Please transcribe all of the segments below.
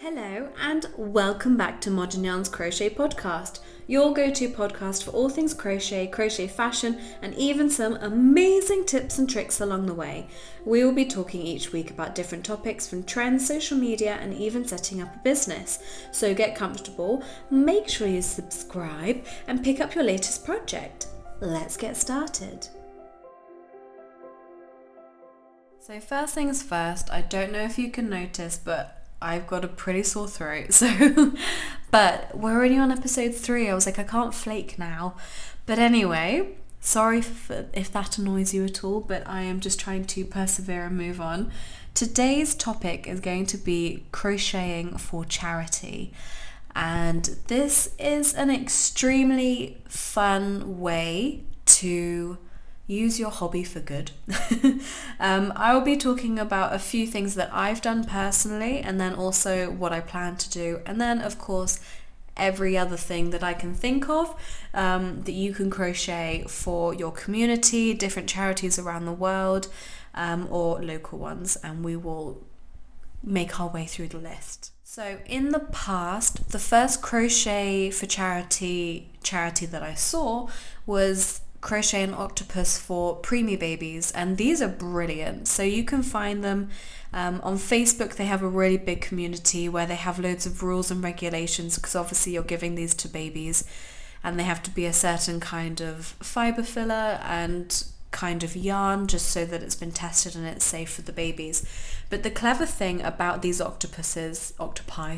Hello and welcome back to Modern Yarn's Crochet Podcast, your go-to podcast for all things crochet, crochet fashion, and even some amazing tips and tricks along the way. We will be talking each week about different topics from trends, social media, and even setting up a business. So get comfortable, make sure you subscribe, and pick up your latest project. Let's get started. So first things first, I don't know if you can notice, but I've got a pretty sore throat, but we're already on episode 3. I was like, I can't flake now. But anyway, sorry if that annoys you at all, but I am just trying to persevere and move on. Today's topic is going to be crocheting for charity. And this is an extremely fun way to use your hobby for good. I will be talking about a few things that I've done personally, and then also what I plan to do, and then of course every other thing that I can think of that you can crochet for your community, different charities around the world, or local ones, and we will make our way through the list. So in the past, the first crochet for charity that I saw was Crochet and Octopus for Preemie babies, and these are brilliant. So you can find them on Facebook. They have a really big community where they have loads of rules and regulations, because obviously you're giving these to babies and they have to be a certain kind of fiber filler and kind of yarn, just so that it's been tested and it's safe for the babies. But the clever thing about these octopi,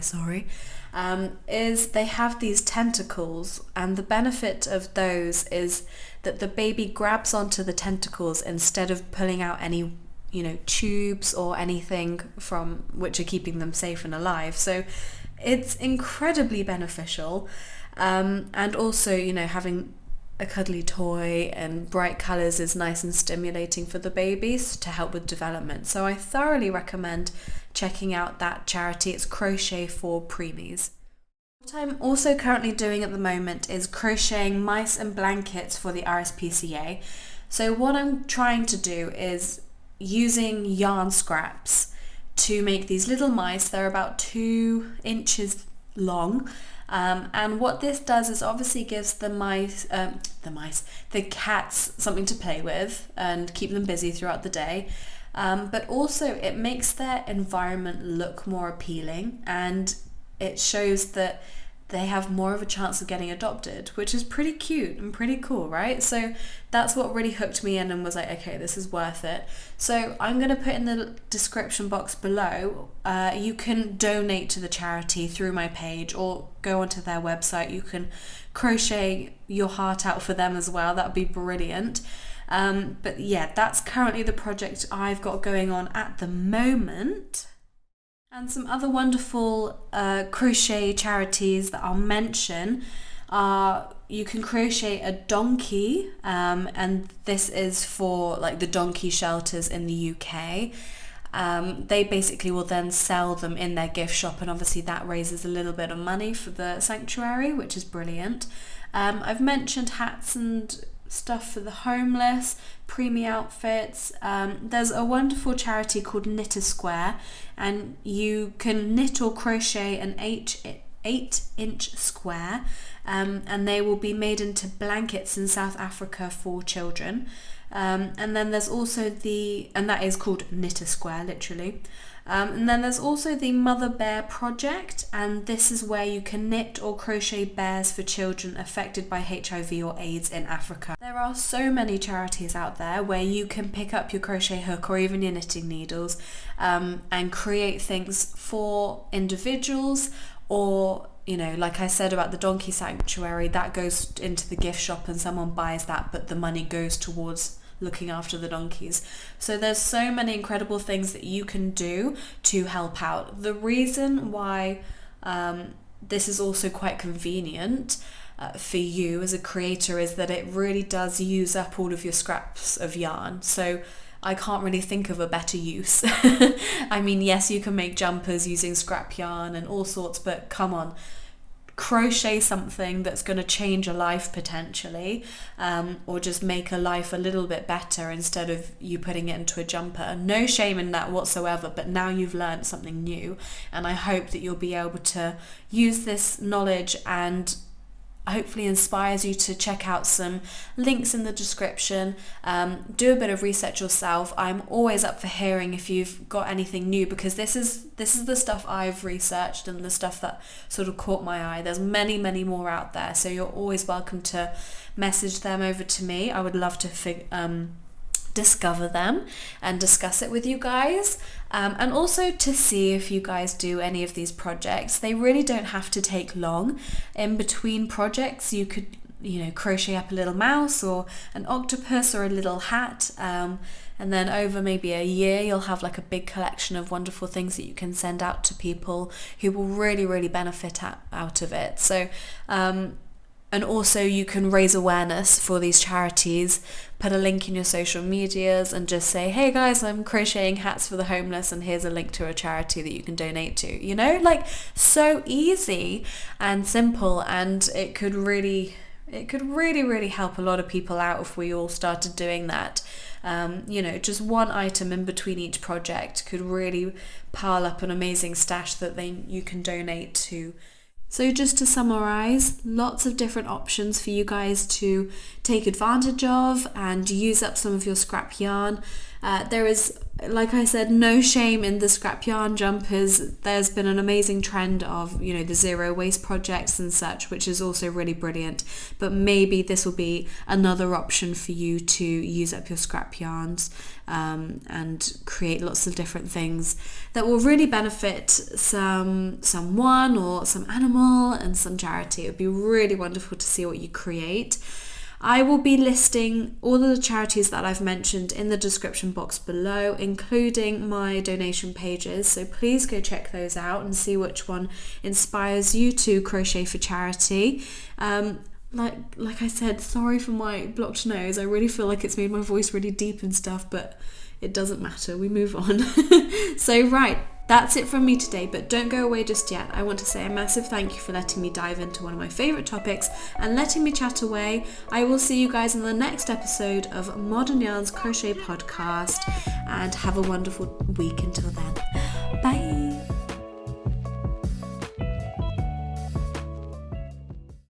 is they have these tentacles, and the benefit of those is that the baby grabs onto the tentacles instead of pulling out any tubes or anything from which are keeping them safe and alive. So it's incredibly beneficial, and also having a cuddly toy and bright colours is nice and stimulating for the babies to help with development. So I thoroughly recommend checking out that charity. It's Crochet for Preemies. What I'm also currently doing at the moment is crocheting mice and blankets for the RSPCA. So what I'm trying to do is using yarn scraps to make these little mice. They're about 2 inches long. And what this does is obviously gives the cats something to play with and keep them busy throughout the day. But also it makes their environment look more appealing, and it shows that they have more of a chance of getting adopted, which is pretty cute and pretty cool, right? So that's what really hooked me in and was like, okay, this is worth it. So I'm going to put in the description box below. You can donate to the charity through my page or go onto their website. You can crochet your heart out for them as well. That would be brilliant. But yeah, that's currently the project I've got going on at the moment. And some other wonderful crochet charities that I'll mention are, you can crochet a donkey, and this is for like the donkey shelters in the UK. They basically will then sell them in their gift shop, and obviously that raises a little bit of money for the sanctuary, which is brilliant. I've mentioned hats and stuff for the homeless, preemie outfits. There's a wonderful charity called Knit a Square, and you can knit or crochet an 8-inch square, and they will be made into blankets in South Africa for children. And then there's also and that is called Knit a Square, literally. And then there's also the Mother Bear Project, and this is where you can knit or crochet bears for children affected by HIV or AIDS in Africa. There are so many charities out there where you can pick up your crochet hook or even your knitting needles, and create things for individuals, or like I said about the donkey sanctuary, that goes into the gift shop and someone buys that, but the money goes towards looking after the donkeys. So there's so many incredible things that you can do to help out. The reason why this is also quite convenient for you as a creator is that it really does use up all of your scraps of yarn. So I can't really think of a better use. I mean, yes, you can make jumpers using scrap yarn and all sorts, but come on, crochet something that's going to change a life potentially, or just make a life a little bit better instead of you putting it into a jumper. No shame in that whatsoever, but now you've learned something new, and I hope that you'll be able to use this knowledge and hopefully inspires you to check out some links in the description. Do a bit of research yourself. I'm always up for hearing if you've got anything new, because this is the stuff I've researched and the stuff that sort of caught my eye. There's many more out there, so you're always welcome to message them over to me. I would love to discover them and discuss it with you guys, and also to see if you guys do any of these projects. They really don't have to take long. In between projects you could crochet up a little mouse or an octopus or a little hat, and then over maybe a year you'll have like a big collection of wonderful things that you can send out to people who will really benefit out of it. So and also you can raise awareness for these charities. Put a link in your social medias and just say, hey guys, I'm crocheting hats for the homeless and here's a link to a charity that you can donate to. Like, so easy and simple, and it could really help a lot of people out if we all started doing that. Just one item in between each project could really pile up an amazing stash that you can donate to. So just to summarize, lots of different options for you guys to take advantage of and use up some of your scrap yarn. There is, like I said, no shame in the scrap yarn jumpers. There's been an amazing trend of, the zero waste projects and such, which is also really brilliant. But maybe this will be another option for you to use up your scrap yarns, and create lots of different things that will really benefit someone or some animal and some charity. It would be really wonderful to see what you create. I will be listing all of the charities that I've mentioned in the description box below, including my donation pages, so please go check those out and see which one inspires you to crochet for charity. Like I said, sorry for my blocked nose. I really feel like it's made my voice really deep and stuff, but it doesn't matter, we move on. So right, that's it from me today, but don't go away just yet. I want to say a massive thank you for letting me dive into one of my favourite topics and letting me chat away. I will see you guys in the next episode of Modern Yarns Crochet Podcast, and have a wonderful week until then.